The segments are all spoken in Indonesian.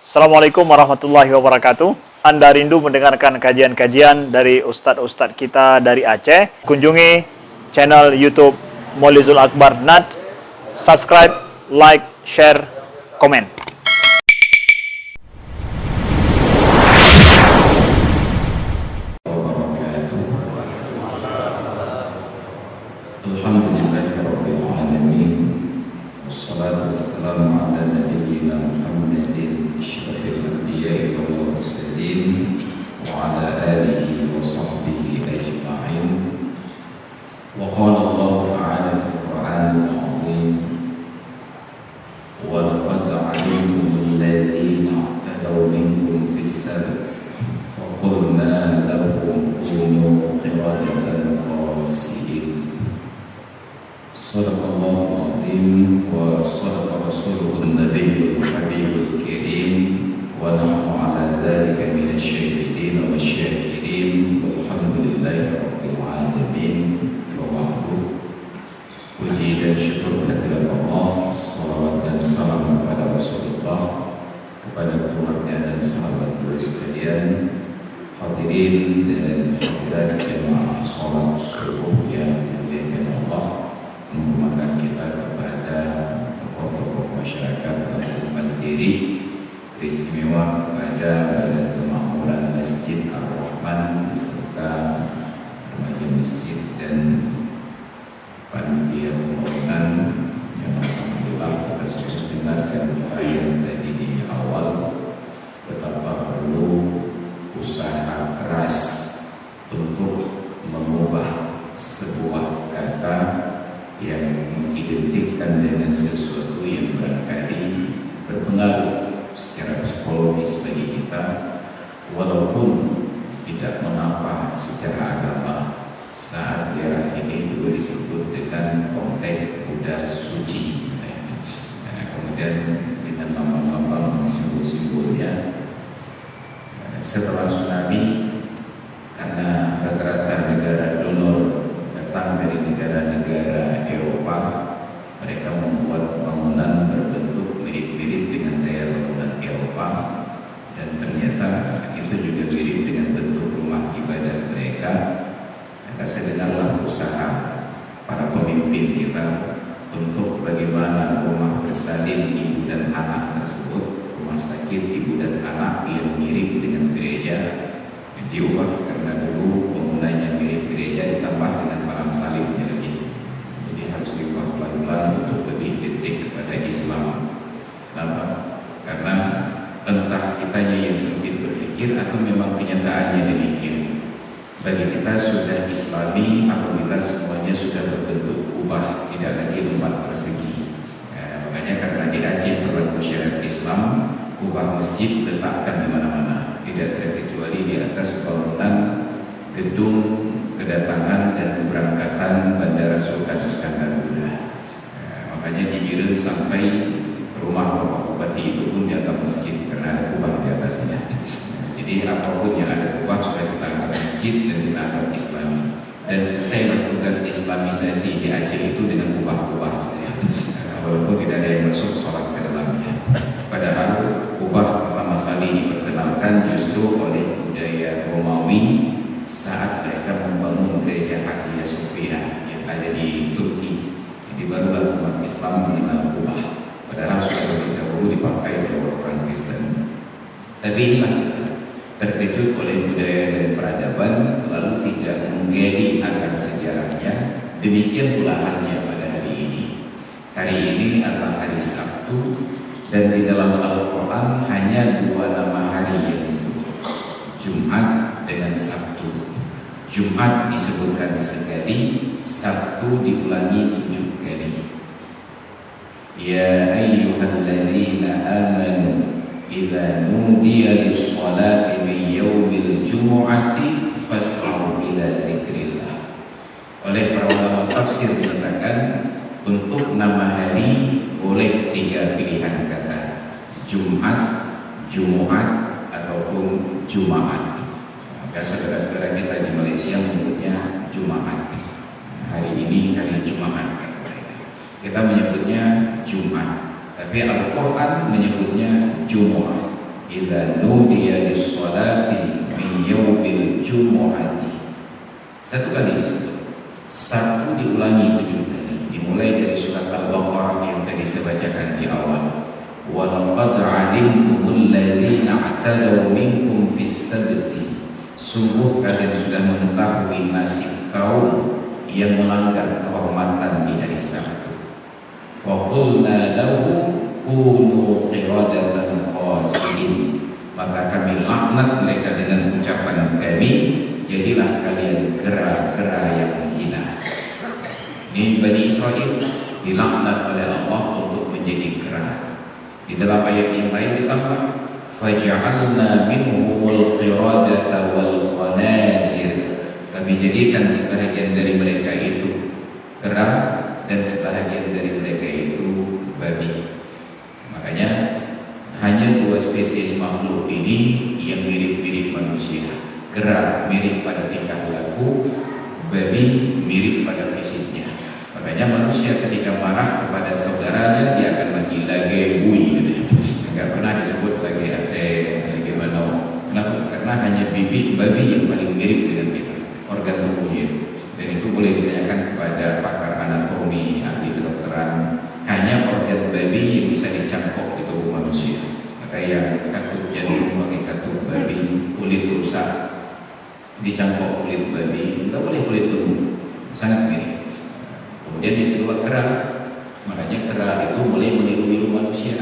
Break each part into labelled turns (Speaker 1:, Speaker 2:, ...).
Speaker 1: Assalamualaikum warahmatullahi wabarakatuh. Anda rindu mendengarkan kajian-kajian dari ustadz-ustadz kita dari Aceh? Kunjungi channel YouTube Maulizul Akbar NAD. Subscribe, like, share, komen.
Speaker 2: Setelah tsunami, karena rata-rata negara donor datang dari negara-negara Eropa, mereka membuat bangunan berbentuk mirip-mirip dengan gaya bangunan Eropa, dan ternyata itu juga mirip dengan bentuk rumah ibadah mereka. Maka sedengarlah usaha para pemimpin kita untuk bagaimana rumah bersalin ibu dan anak tersebut, rumah sakit ibu dan anak yang mirip dengan gereja, diubah karena dulu bangunannya mirip gereja ditambah dengan palang salibnya lagi. Jadi harus diubah pelan-pelan untuk lebih detik kepada Islam. Kenapa? Karena entah kitanya yang sempit berpikir atau memang kenyataannya demikian. Bagi kita sudah Islami apabila semuanya sudah berbentuk kubah, tidak lagi tempat persegi. Makanya karena di Aceh berlaku syariat Islam, kubah masjid letakkan di mana-mana, tidak terkecuali di atas bangunan gedung kedatangan dan keberangkatan Bandara Sultan Iskandar Muda. Makanya di Biren sampai rumah Bapak Bupati itu pun dianggap masjid karena ada kubah di atasnya. Jadi apapun yang ada kubah sudah kita anggap masjid dan kita anggap Islami. Dan selesai tugas Islamisasi di Aceh itu dengan kubah-kubah saja. Walaupun tidak ada yang masuk sholat ke dalamnya. Padahal kubah pertama kali diperkenalkan justru oleh budaya Romawi saat mereka membangun gereja Hagia Sophia yang ada di Turki. Jadi barulah umat Islam mengenal kubah. Padahal sudah lebih dahulu dipakai oleh orang Kristen. Tapi inilah terkejut oleh budaya dan peradaban, lalu tidak menggali akan sejarahnya. Demikian pula halnya pada hari ini. Hari ini adalah hari Sabtu, dan di dalam Al-Quran hanya dua nama hari yang disebut, Jumat dengan Sabtu. Jumat disebutkan sekali, Sabtu diulangi 7 kali. Ya ayyuhalladzina amanu idza nudiya lis-shalati min yaumil jumu'ati fas'au ila dzikrillah. Oleh para ulama tafsir mengatakan untuk nama hari boleh 3 pilihan kata, Jumat, Jumu'at ataupun Jumaat. Maka saudara-saudara kita di Malaysia menyebutnya Jumaat. Hari ini hari Jumaat. Kita menyebutnya Jumat. Tapi Al-Quran menyebutnya Jumu'ah. idza nudiya lis-sholati min yaumil jumu'ati. Satu kali disebut, satu diulangi 7 kali. Dimulai dari surat Al-Baqarah yang tadi saya bacakan di awal. Wa laqad 'alimtumul ladzina i'tadaw minkum fis-sabti. Sungguh kalian sudah mengetahui nasib kaum yang melanggar kehormatan di hari Sabtu. Faqulna lahum kunu qiradatan khasiin. Maka kami laknat mereka dengan ucapan kami, jadilah kalian kera-kera yang hina. Ini Bani Israel dilaknat oleh Allah untuk menjadi kera. Di dalam ayat yang lain ditambah faj'alna minhumul qiradata wal khanazir. Kami jadikan sebahagian dari mereka itu kera dan sebahagian dari mereka itu babi. Makanya hanya 2 spesies makhluk ini yang mirip-mirip manusia. Kera mirip pada tingkah laku, babi mirip pada fisiknya. Makanya manusia ketika marah kepada saudaranya dia akan manggil lagi bui, enggak pernah disebut lagi ate, bagaimana? Kenapa? Karena hanya bibit babi yang paling mirip dengan kita, organ tubuhnya. Dan itu boleh ditanyakan kepada pakar anatomi, ahli kedokteran. Hanya organ babi yang bisa dicangkok di tubuh manusia. Maka yang katup jantung pakai katup babi, kulit rusak dicangkok kulit babi, tidak boleh kulit lembu, sangat mirip. Kemudian yang kedua kera, makanya kera itu mulai meniru-niru manusia.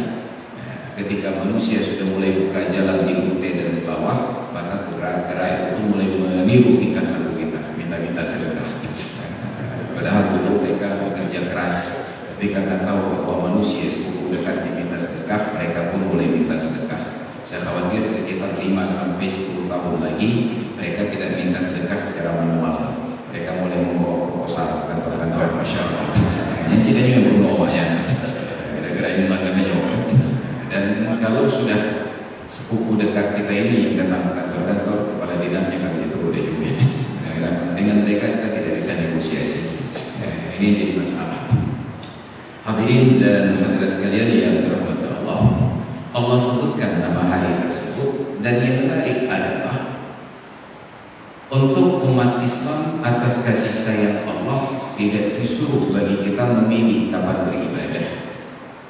Speaker 2: Ketika manusia sudah mulai buka jalan di hutan dan sawah, maka kera-kera itu mulai meniru tingkah laku kita, minta-minta sedekah. Padahal dulu mereka bekerja keras, tapi karena tahu bahwa manusia sepupu dekat diminta sedekah, mereka pun mulai minta sedekah. Saya khawatir sekitar 5-10 tahun lagi mereka tidak minta sedekah secara manual. Mereka mulai membawa proposal kantor-kantor masyarakat. Hanya ceritanya yang berdoa ya, gara-gara ini makanya. Dan kalau sudah sepupu dekat kita ini yang datang ke kantor-kantor, kepala dinasnya kan itu udah juga. Dengan mereka kita tidak bisa negosiasi. Ini jadi masalah. Hadirin dan hadirat sekalian yang dirahmati Allah, Allah sebutkan nama hari tersebut, dan yang menarik adalah untuk umat Islam atas kasih sayang Allah tidak disuruh bagi kita memilih kapan beribadah.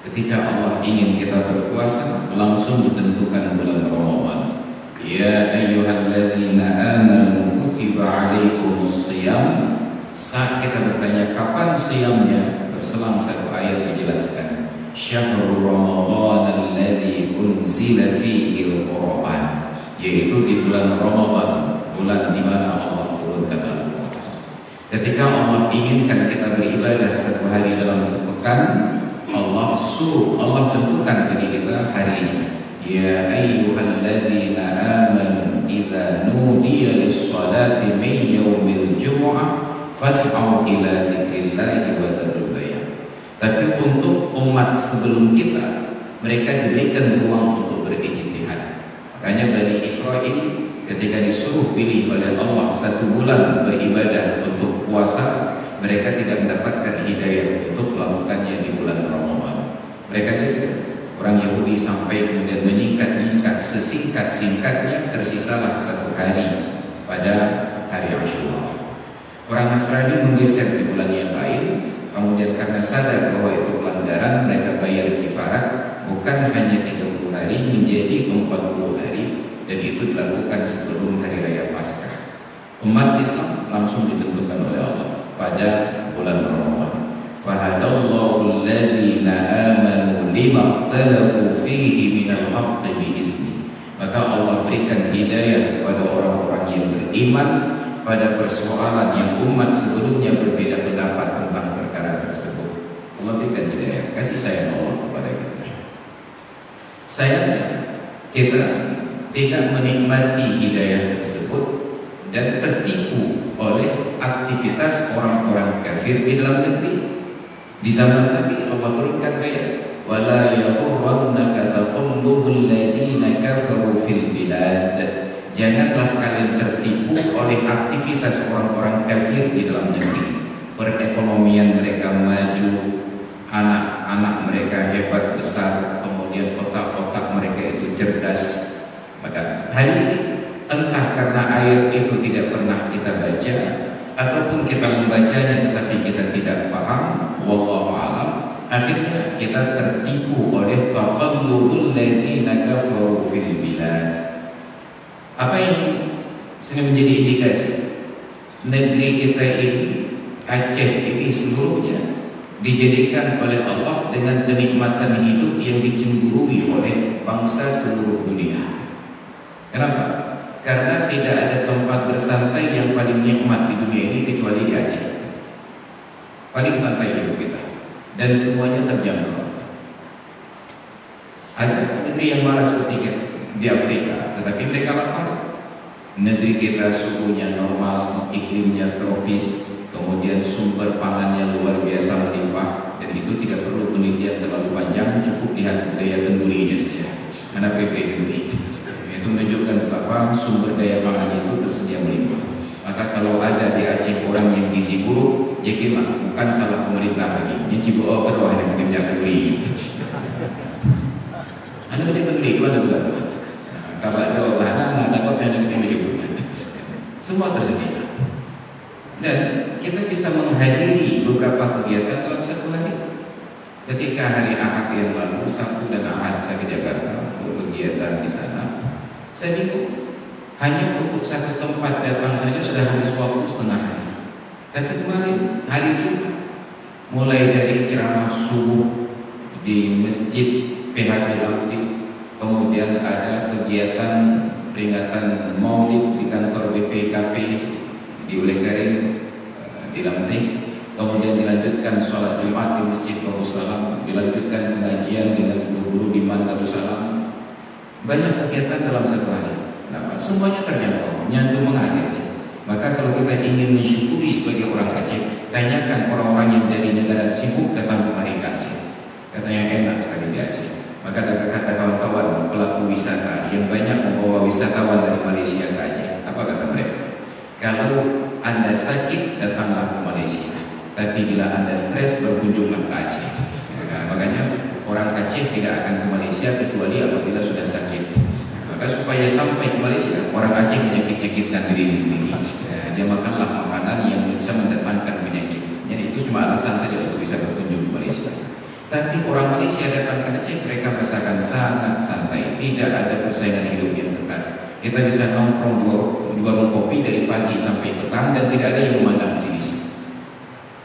Speaker 2: Ketika Allah ingin kita berpuasa, langsung ditentukan bulan Ramadan. Ya ayyuhalladzina amanu kutiba alaikumus shiyam. Saat kita bertanya kapan siyamnya, berselang 1 ayat dijelaskan. Syahrul Ramadan alladzi unzila fihi al-Qur'an, yaitu di bulan Ramadan, bulan di mana Allah turunkan Al-Qur'an. Ketika Allah inginkan kita beribadah 1 hari dalam sepekan, Allah suruh, Allah tentukan bagi kita harinya. Ya ayyuhalladzina amanu idza nudiya lis-sholati min yaumil jumu'ah fas'au ila dzikrillahi wa dzarul bay'ah. Tapi untuk umat sebelum kita, mereka diberikan ruang untuk berijtihad. Makanya Bani Israel ketika disuruh pilih oleh Allah 1 bulan beribadah untuk puasa, mereka tidak mendapatkan hidayah untuk melakukannya di bulan Ramadan. Mereka kisah orang Yahudi sampai kemudian menyingkat sesingkat-singkatnya, tersisalah 1 hari pada hari Asyura. Orang Nasrani menggeser di bulan yang lain, kemudian karena sadar bahwa itu pelanggaran, mereka bayar kifarat bukan hanya 30 hari menjadi 40 hari, dan itu dilakukan sebelum hari raya Paskah. Umat Islam langsung ditentukan oleh Allah pada bulan Ramadan. Fahadallahu alladhina amanu lima ikhtalafu fihi minal haqqi bi'izni. Maka Allah berikan hidayah kepada orang-orang yang beriman pada persoalan yang umat sebelumnya berbeda pendapat tentang perkara tersebut. Allah berikan hidayah, kasih sayang Allah kepada kita. Sayangnya kita tidak menikmati hidayah tersebut dan tertipu oleh aktivitas orang-orang kafir di dalam negeri. Di zaman Nabi Allah turunkan ayat wala yaghurrannaka taqallubul ladzina kafaru fil bilad. Janganlah kalian tertipu oleh aktivitas orang-orang kafir di dalam negeri. Perekonomian mereka maju, anak-anak mereka hebat besar, kemudian otak-otak mereka itu cerdas, kita baca, ataupun kita membacanya tetapi kita tidak paham, wallahu a'lam, akhirnya kita tertipu oleh taqallubul ladzina kafaru fil bilad. Apa yang sehingga menjadi indikasi negeri kita ini, Aceh ini seluruhnya dijadikan oleh Allah dengan kenikmatan hidup yang dicemburui oleh bangsa seluruh dunia. Kenapa? Karena tidak ada tempat bersantai yang paling nikmat di dunia ini kecuali di Aceh. Paling santai hidup kita, dan semuanya terjangkau. Ada negeri yang marah seperti di Afrika, tetapi mereka lapar. Negeri kita suhunya normal, iklimnya tropis, kemudian sumber pangannya luar biasa melimpah, dan itu tidak perlu penelitian terlalu panjang, cukup lihat budaya kendurinya saja. Mana PP kenduri itu menunjukkan betapa sumber daya pangannya itu tersedia melimpah. Maka kalau ada di Aceh orang yang gizi buruk, jadi bukan salah pemerintah lagi. Ini cibu berwah yang kerja kenduri. Anda kerja kenduri itu ada juga. Kabar doa lah, dapat yang menyebutkan. Semua tersedia. Dan kita bisa menghadiri beberapa kegiatan dalam satu hari. Ketika hari Ahad yang lalu, Sabtu dan Ahad saya ke Jakarta untuk kegiatan di sana, saya bingung. Hanya untuk satu tempat datang saja sudah habis waktu setengah hari. Tapi kemarin hari Jumat, mulai dari ceramah subuh di Masjid PHB Lampir, kemudian ada kegiatan peringatan Maulid di kantor BPKP di Ulekaring di Lampir, kemudian dilanjutkan sholat Jumat di Masjid Darussalam, dilanjutkan pengajian dengan guru-guru di Darussalam. Banyak kegiatan dalam satu hari. Kenapa? Semuanya terjangkau, nyandu mengalir. Maka kalau kita ingin mensyukuri sebagai orang Aceh, tanyakan orang-orang yang dari negara sibuk datang kemari ke Aceh. Katanya enak sekali di Aceh. Maka kata kawan-kawan pelaku wisata yang banyak membawa wisatawan dari Malaysia ke Aceh, apa kata mereka? Kalau Anda sakit, datanglah ke Malaysia. Tapi bila Anda stres, berkunjunglah ke Aceh. Makanya orang Aceh tidak akan ke Malaysia kecuali apabila sudah sakit. Maka supaya sampai ke Malaysia, orang Aceh menyakit-nyakitkan diri sendiri. Dia makanlah makanan yang bisa mendatangkan penyakit. Jadi itu cuma alasan saja untuk bisa berkunjung ke Malaysia. Tapi orang Malaysia datang ke Aceh, mereka merasakan sangat santai, tidak ada persaingan hidup yang ketat. Kita bisa nongkrong di warung kopi dari pagi sampai petang dan tidak ada yang memandang sinis.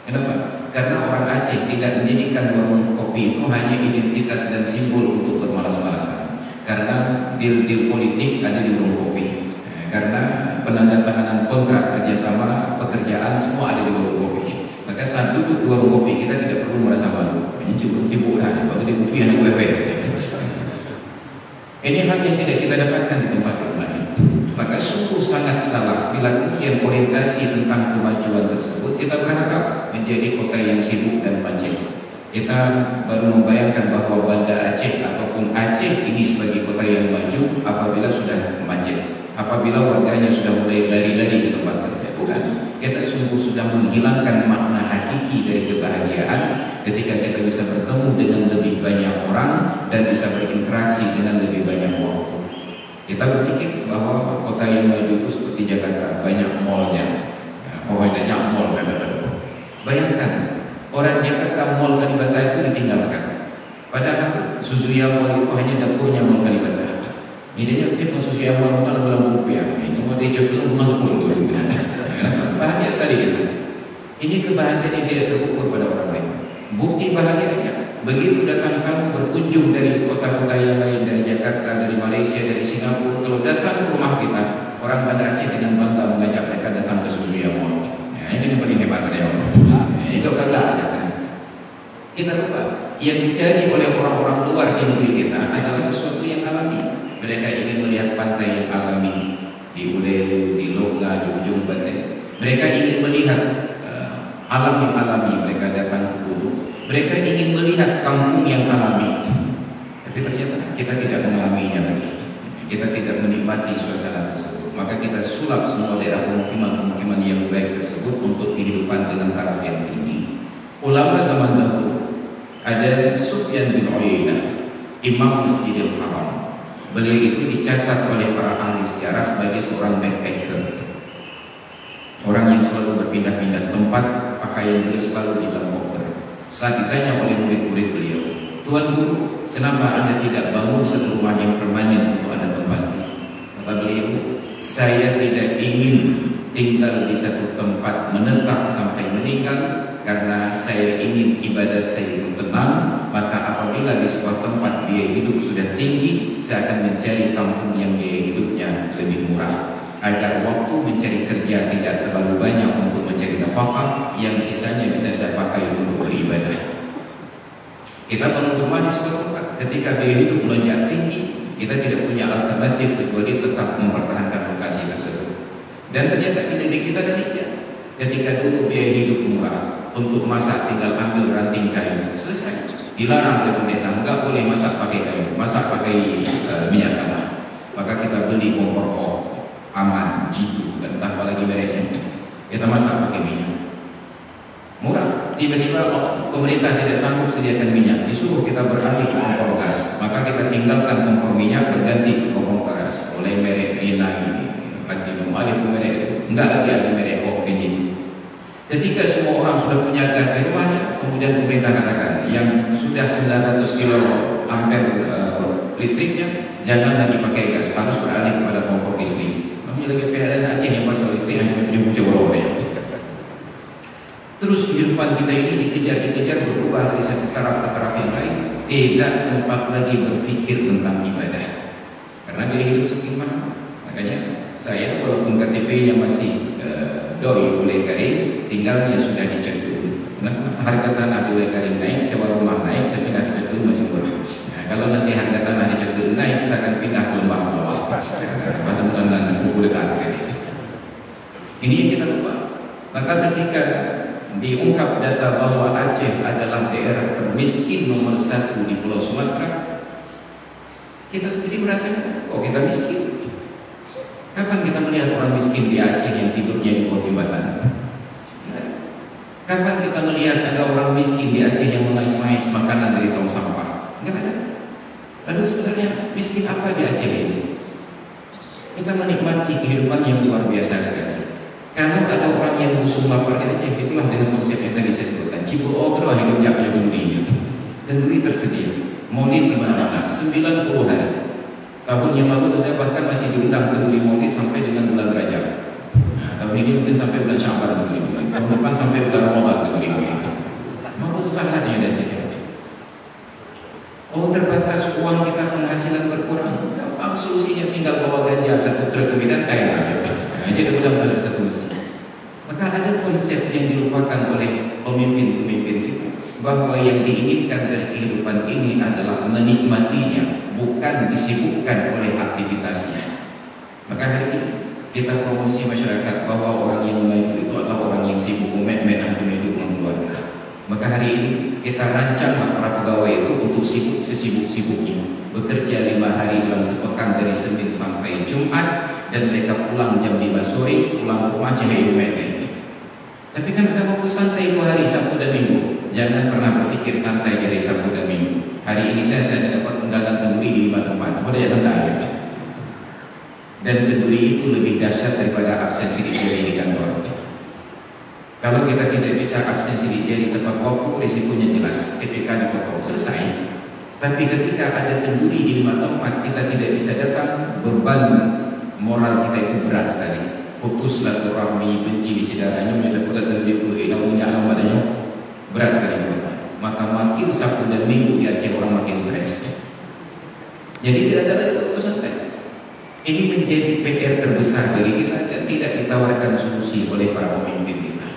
Speaker 2: Kenapa? Karena orang Aceh tidak menjadikan warung kopi itu hanya identitas dan simbol untuk bermalas-malasan. Karena deal-deal politik ada di warung kopi. Karena penandatanganan kontrak kerjasama pekerjaan semua ada di warung kopi. Maka saat duduk di warung kopi kita tidak perlu merasa malu. Hanya cibuk lah, waktu dia butuh yang gue. Ini hal yang tidak kita dapatkan di tempat lain. Maka sungguh sangat salah bila kemudian orientasi tentang kemajuan tersebut kita berharap menjadi kota yang sibuk dan macet. Kita baru membayangkan bahwa Banda Aceh ataupun Aceh ini sebagai kota yang maju apabila sudah macet, apabila warganya sudah mulai lari-lari ke tempat kerja. Bukan, kita sungguh sudah menghilangkan makna hakiki dari kebahagiaan ketika kita bisa bertemu dengan lebih banyak orang dan bisa berinteraksi dengan lebih banyak waktu. Kita berpikir bahwa kota yang maju itu seperti Jakarta, banyak mallnya, banyak mall. Bayangkan, orang Jakarta mall Kalibata itu ditinggalkan. Padahal Suzuya Mall itu hanya dapurnya mall Kalibata. Ini dia Suzuya Mall bukan dalam rupiah. Ini mau dicoba rumah dulu. Bahagia sekali kita. Ini kebahagiaan yang tidak terukur pada orang lain. Bukti bahagianya, begitu datang kamu berkunjung dari kota-kota yang lain, dari Jakarta, dari Malaysia, dari Singapura, kalau datang ke rumah kita, orang Banda Aceh dengan bangga mengajak mereka datang ke Suzuya Mall. Ini yang paling hebat dari Allah. Itu bangga aja kan. Kita lupa yang dicari oleh orang-orang luar di negeri kita adalah sesuatu yang alami. Mereka ingin melihat pantai yang alami di Ulelu, di Longga, di ujung Banten. Mereka ingin melihat alam yang alami. Mereka datang ke gunung. Mereka ingin melihat kampung yang alami. Tapi ternyata kita tidak mengalaminya lagi. Kita tidak menikmati suasana tersebut. Maka kita sulap semua daerah pemukiman yang baik tersebut untuk kehidupan dengan taraf yang tinggi. Ulama zaman dahulu ada Sufyan bin Uyainah, Imam Masjidil Haram. Beliau itu dicatat oleh para ahli sejarah sebagai seorang backpacker. Orang yang selalu berpindah-pindah tempat, pakaian beliau selalu di dalam koper. Saat ditanya oleh murid-murid beliau, "Tuan Guru, kenapa Anda tidak bangun satu rumah yang permanen untuk Anda tempati?" Kata beliau, "Saya tidak ingin tinggal di satu tempat menetap sampai meninggal, karena saya ingin ibadat saya itu tenang. Maka apabila di sebuah tempat biaya hidup sudah tinggi, saya akan mencari kampung yang biaya hidupnya lebih murah, agar waktu mencari kerja tidak terlalu banyak untuk mencari nafkah, yang sisanya bisa saya pakai untuk beribadah." Kita bangun rumah di sebuah tempat, ketika biaya hidup melonjak tinggi, kita tidak punya alternatif kecuali tetap mempertahankan lokasi tersebut. Dan ternyata tidak di kita demikian. Ketika dulu biaya hidup murah, untuk masak tinggal ambil ranting kayu, selesai. Dilarang oleh pemerintah, enggak boleh masak pakai kayu, masak pakai minyak tanah. Maka kita beli kompor kok, aman, jitu, dan entah apa lagi mereknya. Kita masak pakai minyak murah. Tiba-tiba pemerintah tidak sanggup sediakan minyak, disuruh kita beralih ke kompor gas. Maka kita tinggalkan kompor minyak, berganti ke kompor gas. Oleh merek Rinnai, Platinum, ada merek itu, enggak lagi ada merek Opinion. Ketika semua orang sudah punya gas di rumahnya, kemudian pemerintah katakan yang sudah 900 kilo ampere listriknya jangan lagi pakai gas, harus beralih kepada kompor listrik. Namanya lagi PLN Aceh yang masuk listrik hanya menyebut Jawa. Terus kehidupan kita ini dikejar-kejar berubah dari satu taraf ke taraf yang lain, tidak sempat lagi berpikir tentang ibadah karena dia hidup semakin mahal. Makanya saya walaupun KTP-nya masih doi boleh garing, tinggalnya sudah dicetuk. Nah, harga tanah boleh garing naik, sewa rumah naik, saya pindah ke Cetu masih murah. Nah, kalau nanti harga tanah di Cetu naik, saya akan pindah ke Lembah Sawah. Pada bulan 10 dekat. Ini yang kita lupa. Maka ketika diungkap data bahwa Aceh adalah daerah termiskin nomor 1 di Pulau Sumatera, kita sendiri merasa, oh kita miskin. Kapan kita melihat orang miskin di Aceh yang tidurnya di bawah jembatan? Kapan kita melihat ada orang miskin di Aceh yang mengais-ngais makanan dari tong sampah? Enggak ada. Lalu sebenarnya miskin apa di Aceh ini? Kita menikmati kehidupan yang luar biasa sekali. Kalau ada orang yang musuh lapar di Aceh, itulah dengan konsep yang tadi saya sebutkan. Cipu obrol hidupnya punya kendurinya. Kenduri tersedia. Maulid di mana-mana 90 hari. Tahun yang lalu saya bahkan masih diundang kenduri maulid sampai dengan bulan Rajab. Nah, tahun ini mungkin sampai bulan Syawal kenduri maulid. Tahun depan sampai bulan Ramadan kenduri maulid. Mau usaha dia dan oh terbatas uang kita, penghasilan berkurang. Gampang solusinya, tinggal bawa ganja satu truk ke Medan kaya aja. Nah, jadi mudah-mudahan satu mesin. Maka ada konsep yang dilupakan oleh pemimpin-pemimpin kita, bahwa yang diinginkan dari kehidupan ini adalah menikmatinya, bukan disibukkan oleh aktivitasnya. Maka hari ini kita promosi masyarakat bahwa orang yang maju itu adalah orang yang sibuk memet hidup keluarga. Maka hari ini kita rancang para pegawai itu untuk sibuk sesibuk-sibuknya, bekerja 5 hari dalam sepekan dari Senin sampai Jumat, dan mereka pulang jam 5 sore, pulang rumah cahaya memet. Tapi kan ada waktu santai 2 hari, Sabtu dan Minggu. Jangan pernah berpikir santai dari Sabtu dan Minggu. Hari ini saya dapat undangan kenduri di 5 tempat. Boleh ya santai. Dan kenduri itu lebih dahsyat daripada absensi di kantor. Kalau kita tidak bisa absensi di tempat waktu, risikonya jelas. Ketika dipotong selesai. Tapi ketika ada kenduri di 5 tempat, kita tidak bisa datang, beban moral kita itu berat sekali. Putus silaturahmi, benci saudaranya, melakukan kenduri ilmunya alam badannya berat sekali. Maka makin Sabtu dan Minggu di Aceh orang makin stres. Jadi tidak ada lagi waktu santai. Ini menjadi PR terbesar bagi kita dan tidak ditawarkan solusi oleh para pemimpin kita.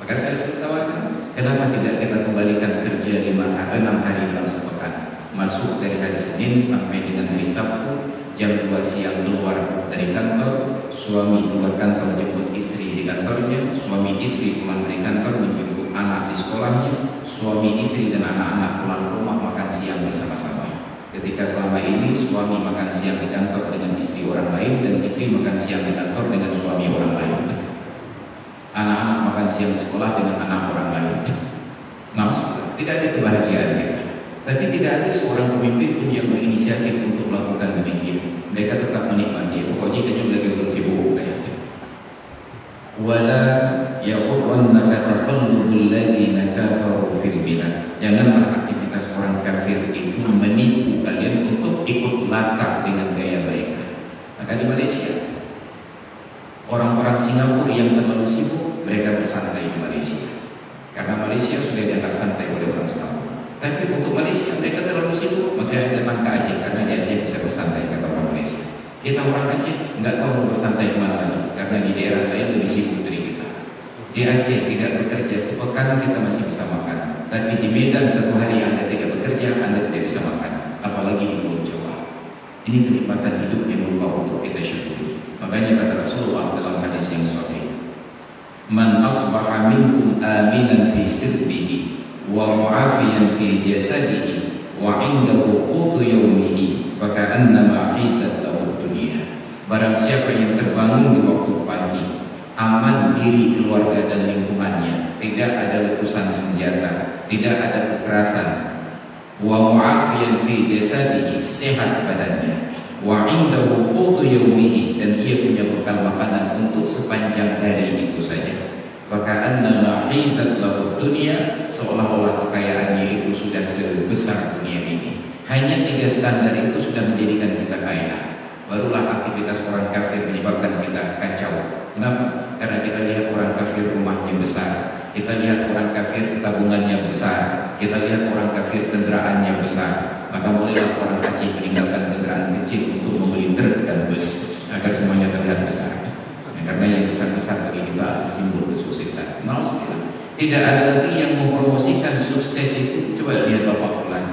Speaker 2: Maka saya tawarkan, kenapa tidak kita kembalikan kerja 6 hari dalam sepekan, masuk dari hari Senin sampai dengan hari Sabtu, jam 2 siang keluar dari kantor, suami keluar kantor jemput istri di kantornya, suami istri pulang dari kantor menjemput anak di sekolahnya, suami istri dan anak-anak pulang ke rumah makan siang bersama-sama. Ketika selama ini suami makan siang di kantor dengan istri orang lain, dan istri makan siang di kantor dengan suami orang lain. Anak-anak makan siang di sekolah dengan anak orang lain. Nah, tidak ada kebahagiaan kita. Tapi tidak ada seorang pemimpin pun yang berinisiatif untuk melakukan demikian. Mereka tetap menikmati. Pokoknya kita juga lagi sibuk. Wala Maka di Malaysia, orang-orang Singapura yang terlalu sibuk, mereka bersantai di Malaysia. Karena Malaysia sudah dianggap santai oleh orang Singapura. Tapi untuk Malaysia, mereka terlalu sibuk, maka datang ke Aceh, karena di Aceh bisa bersantai, kata orang Malaysia. Kita orang Aceh nggak tahu mau bersantai kemana lagi, karena di daerah lain lebih sibuk dari kita. Di Aceh tidak bekerja sepekan, kita masih bisa makan. Tapi di Medan satu hari Anda tidak bekerja, Anda tidak bisa makan. Apalagi di Pulau Jawa. Ini kenikmatan hidup yang lupa untuk kita syukuri. Makanya kata Rasulullah dalam hadis yang sahih, "Man asbaha minkum aminan fi sirbihi wa mu'afiyan fi jasadihi wa 'indahu qutu yawmihi fa ka'annama 'izat lahu dunya." Barang siapa yang terbangun di waktu pagi, aman diri keluarga dan lingkungannya, tidak ada letusan senjata, tidak ada kekerasan, wa mu'afiyan fi jasadihi, sehat badannya, wa 'indahu qutu yawmihi, dan ia punya bekal makanan untuk sepanjang hari itu saja. Faka'annama hizat lahu dunya, seolah-olah kekayaannya itu sudah sebesar dunia ini. Hanya 3 standar itu sudah menjadikan kita kaya. Barulah aktivitas orang kafir menyebabkan kita kacau. Kenapa? Karena kita lihat orang kafir rumahnya besar, kita lihat orang kafir tabungannya besar, kita lihat orang kafir kendaraannya besar. Maka mulailah orang Aceh meninggalkan kendaraan kecil untuk membeli truk dan bus agar semuanya terlihat besar. Karena yang besar-besar bagi kita simbol kesuksesan. Tidak ada lagi yang mempromosikan sukses itu. Coba lihat Bapak Pulan,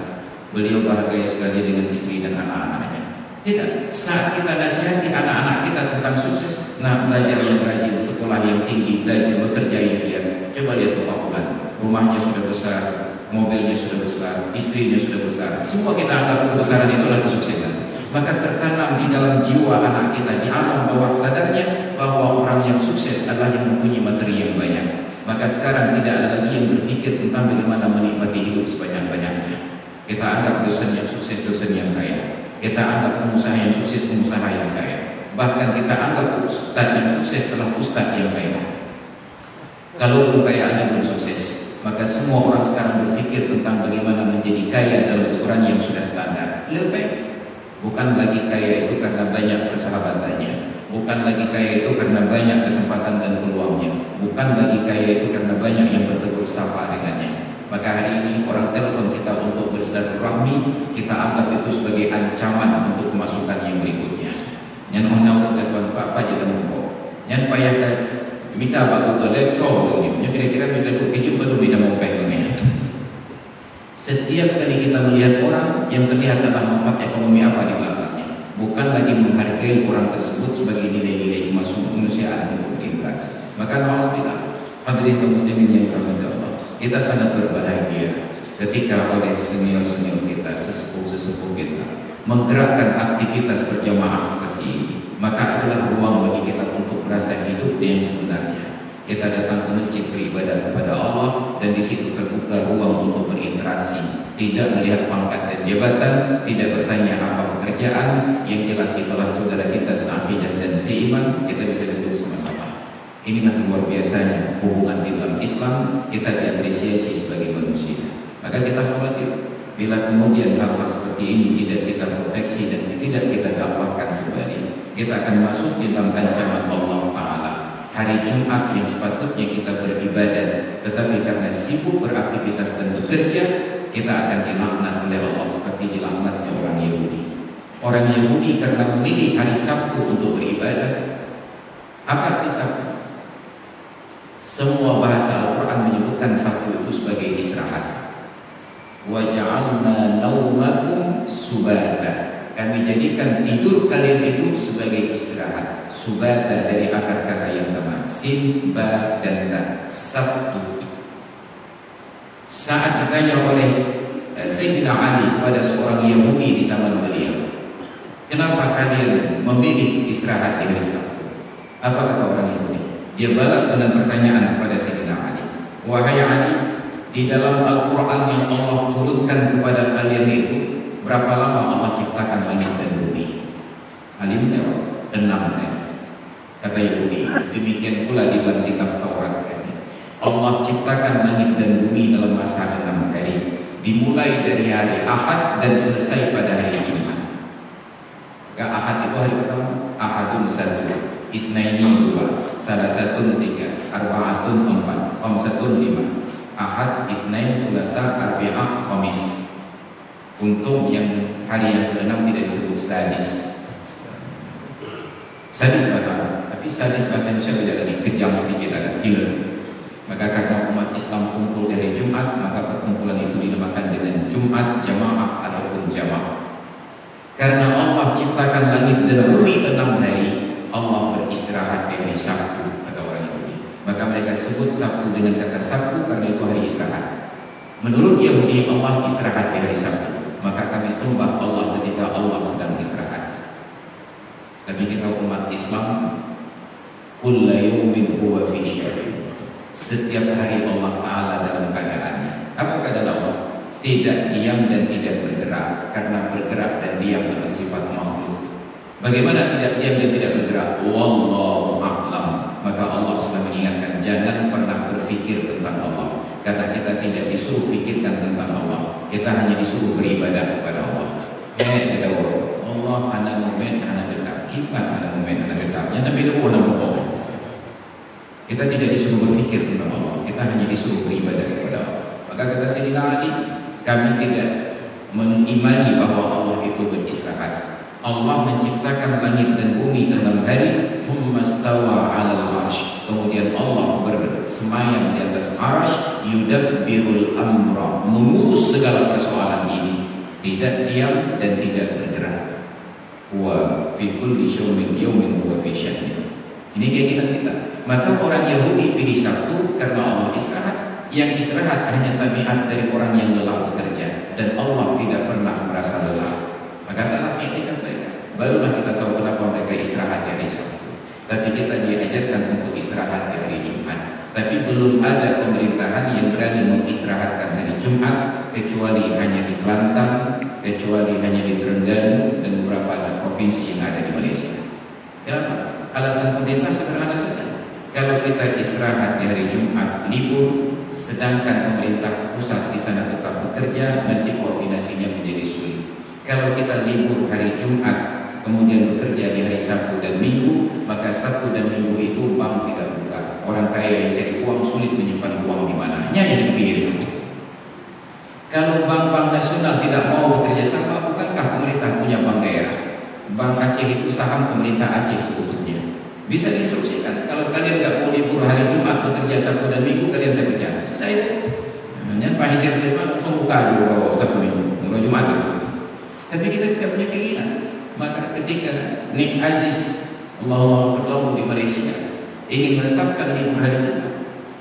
Speaker 2: beliau bahagia sekali dengan istri dan anak-anaknya. Tidak. Saat kita nasihati anak-anak kita tentang sukses, nah belajar yang rajin, sekolah yang tinggi, dan bekerja yang giat. Coba lihat Bapak Pulan, rumahnya sudah besar, mobilnya sudah besar, istrinya sudah besar. Semua kita anggap kebesaran itu adalah kesuksesan. Maka tertanam di dalam jiwa anak kita, di alam bawah sadarnya, bahwa orang yang sukses adalah yang mempunyai materi yang banyak. Maka sekarang tidak ada lagi yang berpikir tentang bagaimana menikmati hidup sebanyak-banyaknya. Kita anggap dosen yang sukses dosen yang kaya, kita anggap pengusaha yang sukses pengusaha yang kaya, bahkan kita anggap ustaz yang sukses adalah ustaz yang kaya. Kalau kekayaannya belum sukses, maka semua orang sekarang berpikir tentang bagaimana menjadi kaya dalam ukuran yang sudah standar. Lebih bukan lagi kaya itu karena banyak persahabatannya, bukan lagi kaya itu karena banyak kesempatan dan peluangnya, bukan lagi kaya itu karena banyak yang bertegur sapa dengannya. Maka hari ini orang telepon kita untuk bersilaturahmi, kita anggap itu sebagai ancaman untuk kemasukan yang berikutnya. Yang menawar telepon Pak Pak jadi monggo. Yang payah minta Pak Google Lecture ini, kira-kira minta duit keju baru minta mau pengen. Setiap kali kita melihat orang, yang terlihat adalah manfaat ekonomi apa di belakangnya, bukan lagi menghargai orang tersebut sebagai nilai-nilai kemanusiaan untuk berinteraksi. Maka alhamdulillah, hadirin kaum muslimin yang dirahmati Allah, kita sangat berbahagia ketika oleh senior-senior kita, sesepuh-sesepuh kita menggerakkan aktivitas berjamaah seperti ini. Maka adalah ruang bagi kita untuk merasa hidup yang sebenarnya. Kita datang ke masjid beribadah kepada Allah, dan di situ terbuka ruang untuk berinteraksi, tidak melihat pangkat dan jabatan, tidak bertanya apa pekerjaan. Yang jelas itulah saudara kita seakidah dan seiman, kita bisa duduk sama-sama. Inilah luar biasanya hubungan di dalam Islam, kita diapresiasi sebagai manusia. Maka kita khawatir bila kemudian hal-hal seperti ini tidak kita proteksi dan tidak kita dapatkan kembali, kita akan masuk di dalam ancaman Allah Ta'ala. Hari Jumat yang sepatutnya kita beribadah, tetapi karena sibuk beraktivitas dan bekerja, kita akan dilaknat oleh Allah seperti dilaknatnya orang Yahudi. Orang Yahudi karena memilih hari Sabtu untuk beribadah. Apa arti Sabtu? Semua bahasa Al-Quran menyebutkan Sabtu itu sebagai istirahat. Wa ja'alna naumakum subata. Kami jadikan tidur kalian itu sebagai istirahat. Subata dari akar kata yang sama, sin, ba, dan ta, Sabtu. Saat ditanya oleh Sayyidina Ali pada seorang Yahudi di zaman beliau, kenapa kalian memilih istirahat di hari Sabtu? Apa kata orang Yahudi? Dia balas dengan pertanyaan kepada Sayyidina Ali, wahai Ali, di dalam Al-Quran yang Allah turunkan kepada kalian itu, berapa lama Allah ciptakan langit dan bumi? Ali menjawab, 6 hari. Kata Yahudi, demikian pula di dalam kitab Taurat, Allah ciptakan langit dan bumi dalam masa 6 hari, dimulai dari hari Ahad dan selesai pada hari Jumat. Maka Ahad itu hari pertama. Ahadun 1, Isnaini 2, Salasatun 3, Arba'atun 4, Khamsatun 5. Ahad, Isnain, Sulasa, Arbi'ah, Khamis. Untuk yang hari yang ke-6 tidak disebut sadis. Sadis bahasa Arab, tapi sadis bahasa Indonesia beda lagi, kejam sedikit, agak killer. Maka karena umat Islam kumpul di hari Jumat, maka perkumpulan itu dinamakan dengan Jumat Jamaah ataupun Jamaah. Karena Allah ciptakan langit dan bumi 6 hari, Allah beristirahat di hari Sabtu, kata orang Yahudi. Maka mereka sebut Sabtu dengan kata Sabtu karena itu hari istirahat. Menurut Yahudi, Allah istirahat di hari Sabtu. Maka kami sembah Allah ketika Allah sedang istirahat. Tapi kita umat Islam, kulla yawmin huwa fi sya'in. Setiap hari Allah Ta'ala dalam keadaannya. Apa keadaan Allah? Tidak diam dan tidak bergerak. Karena bergerak dan diam adalah sifat makhluk. Bagaimana tidak diam dan tidak bergerak? Wallahu a'lam. Maka Allah sudah mengingatkan, jangan pernah berpikir tentang Allah. Karena kita tidak disuruh pikirkan tentang Allah. Kita hanya disuruh beribadah kepada Allah. Ini kita Allah ana mu'min ana dekat. Kita ana mu'min ana dekat. Yang tapi itu orang bohong. Kita tidak disuruh berpikir tentang Allah. Kita hanya disuruh beribadah kepada Allah. Maka kata Sayyidina Ali, kami tidak mengimani bahwa Allah itu beristirahat. Allah menciptakan langit dan bumi 6 hari, thumma stawa 'alal 'arsy. Kemudian Allah bersemayam di atas 'arsy, yudabbirul amra, mengurus segala persoalan ini, tidak diam dan tidak bergerak. Wa fi kulli yawmin huwa fi sya'nin. Ini keyakinan kita. Maka orang Yahudi pilih Sabtu karena Allah istirahat. Yang istirahat hanya tabiat dari orang yang lelah bekerja, dan Allah tidak pernah merasa lelah. Maka salah keyakinan mereka. Barulah kita tahu kenapa mereka istirahat di hari Sabtu. Tapi kita diajarkan untuk istirahat di hari Jumat. Tapi belum ada pemerintahan yang berani mengistirahatkan hari Jumat, kecuali hanya di Kelantan, kecuali hanya di Terengganu dan beberapa provinsi yang ada di Malaysia. Kenapa? Alasan pemerintah sederhana saja. Kalau kita istirahat di hari Jumat, libur, sedangkan pemerintah pusat di sana tetap bekerja, nanti koordinasinya menjadi sulit. Kalau kita libur hari Jumat, kemudian bekerja di hari Sabtu dan Minggu, maka Sabtu dan Minggu itu bank tidak buka. Orang kaya yang cari uang sulit menyimpan uang di mana? Hanya di pinggir. Kalau bank-bank nasional tidak mau bekerja sama, bukankah pemerintah punya bank daerah? Bank Aceh itu saham pemerintah Aceh sebetulnya. Bisa diinstruksikan. Kalau kalian tidak mau libur hari Jumat, bekerja Sabtu dan Minggu, kalian saya kerja. Selesai. Namanya Pak Hisir Sulaiman langsung buka dulu Sabtu Minggu, mulai Jumat itu. Tapi kita tidak punya keinginan. Maka ketika Nik Aziz Allah berlalu di Malaysia ingin menetapkan libur hari Jumat,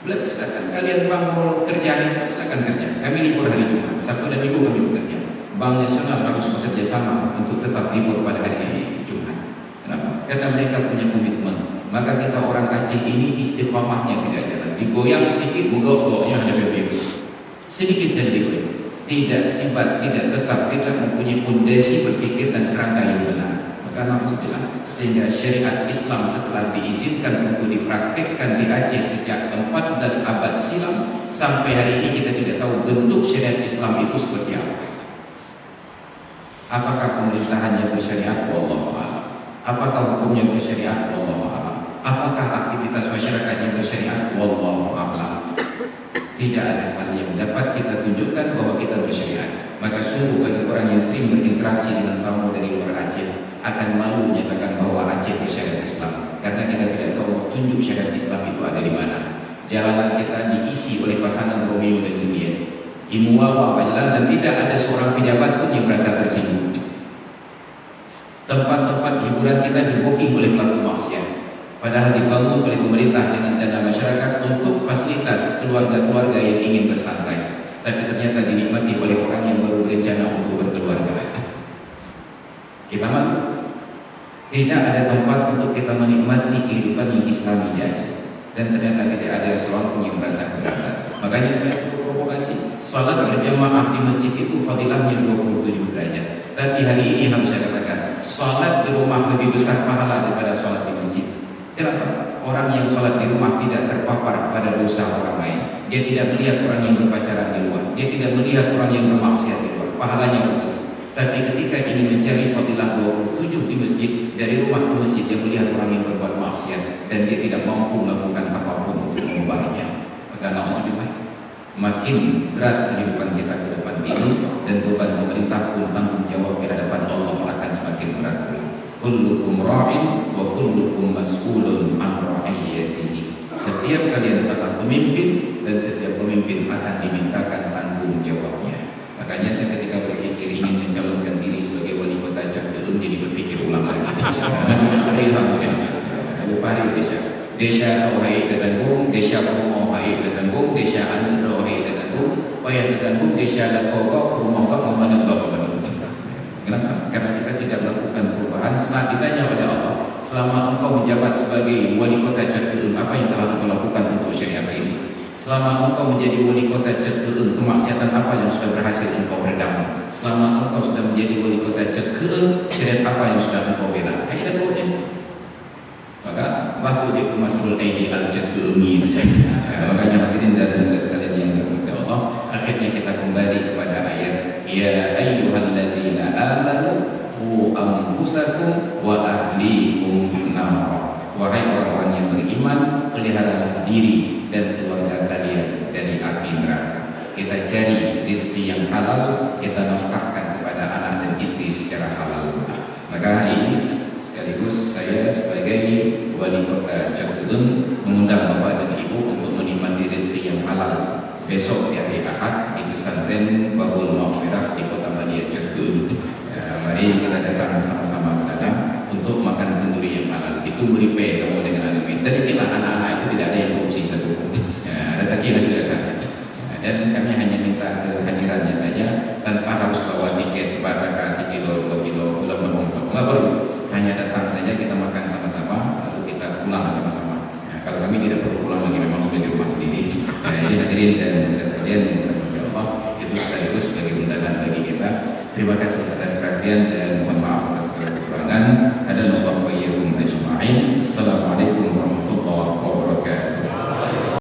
Speaker 2: beliau silakan kalian bank mau kerja, silakan kerja. Kami libur hari Jumat, Sabtu dan Minggu kami bekerja. Bank nasional harus bekerja sama untuk tetap libur pada hari Jumat. Kenapa? Karena mereka punya komitmen. Maka kita orang Aceh ini istiqamahnya tidak jalan. Digoyang sedikit, mogok-mogoknya hanya begitu. Sedikit saja digoyang. Tidak sifat, tidak tetap, tidak mempunyai fondasi berpikir dan kerangka yang benar. Maka maksudnya sehingga syariat Islam setelah diizinkan untuk dipraktikkan di Aceh sejak 14 abad silam, sampai hari ini kita tidak tahu bentuk syariat Islam itu seperti apa. Apakah pemerintahannya bersyariat? Wallahu a'lam. Apakah hukumnya bersyariat? Wallahu a'lam. Apakah aktivitas masyarakatnya bersyariat? Wallahu a'lam. Tidak ada hal yang dapat kita tunjukkan bahwa kita bersyariat. Maka sungguh bagi orang yang sering berinteraksi dengan tamu dari luar Aceh akan malu menyatakan bahwa Aceh bersyariat Islam, karena kita tidak tahu tunjuk syariat Islam itu ada di mana. Jalanan kita diisi oleh pasangan Romeo dan Juliet, imuwa jalan, dan tidak ada seorang pejabat pun yang merasa tersinggung. Tempat-tempat hiburan kita di-booking oleh pelaku maksiat, padahal dibangun oleh pemerintah dengan dana masyarakat untuk fasilitas keluarga-keluarga yang ingin bersantai, tapi ternyata dinikmati oleh orang yang baru berencana untuk berkeluarga. Kita malu. Tidak ada tempat untuk kita menikmati kehidupan yang Islami di Aceh, dan ternyata tidak ada seorang pun yang merasa keberatan. Makanya saya suruh provokasi, salat berjamaah di masjid itu fadilahnya 27 derajat. Tapi hari ini harus saya katakan, salat di rumah lebih besar pahala daripada salat di masjid. Kenapa? Orang yang sholat di rumah tidak terpapar pada dosa orang lain. Dia tidak melihat orang yang berpacaran di luar. Dia tidak melihat orang yang bermaksiat di luar. Pahalanya betul. Tapi ketika ingin mencari fadilah 27 di masjid, dari rumah ke masjid dia melihat orang yang berbuat maksiat dan dia tidak mampu melakukan apapun untuk mengubahnya, maka na'udzubillah, makin berat kehidupan kita ke depan ini, dan beban pemerintah pun tanggung jawab di hadapan Allah akan semakin berat pula. Kullukum ra'in wa kullukum mas'ulun an ra'iyatihi. Setiap kalian adalah pemimpin dan setiap pemimpin akan dimintakan tanggung jawabnya. Makanya saya ketika berpikir ingin mencalonkan diri sebagai wali kota Jakarta, jadi berpikir ulang lagi. Lupa hari Desha Rohai Dadanggung, Desha Promo Hai Dadanggung, Desha Anu Rohai Dadanggung, Payah Dadanggung, Desha Dakogok, Rumah Kok Memanut Bapak. Kenapa? Karena kita tidak melakukan perubahan. Saat ditanya oleh Allah, selama engkau menjabat sebagai wali kota Jakarta, apa yang telah engkau lakukan untuk syariat ini? Selama engkau menjadi wali kota Jakarta, kemaksiatan apa yang sudah berhasil engkau redam? Selama engkau sudah menjadi wali kota Jakarta, syariat apa yang sudah engkau bela? Hanya ada dua. Maka waktu dia masuk ID al-Jakarta, makanya hadirin dan hadirat sekalian yang dirahmati Allah, akhirnya kita kembali kepada ayat ya ayyuhalladzina amanu qu anfusakum wa ahlikum nar. Wahai orang-orang yang beriman, peliharalah diri dan keluarga kalian dari api neraka. Kita cari rezeki yang halal, kita nafkahkan kepada anak dan istri secara halal. Maka hari ini sekaligus saya sebagai wali kota Jakarta mengundang Bapak dan Ibu untuk menikmati rezeki yang halal besok di hari Ahad di pesantren Babul Maghfirah di Kota Madia Jakarta. Mari kita datang sama-sama ke sana untuk makan kenduri yang halal. Itu beripe kamu dengan anak. Dan kita anak-anak itu tidak ada yang korupsi satu pun. Ada tagihan juga kan. Dan kami hanya minta kehadirannya saja tanpa harus bawa tiket baraka 3 kilo, 2 kilo, gula berongkok. Nggak perlu. Hanya datang saja, kita makan sama-sama, lalu kita pulang sama-sama. Kalau kami tidak perlu pulang lagi, memang sudah di rumah sendiri. Jadi hadirin dan sekalian, Allah itu sekaligus sebagai undangan bagi kita. Terima kasih atas perhatian dan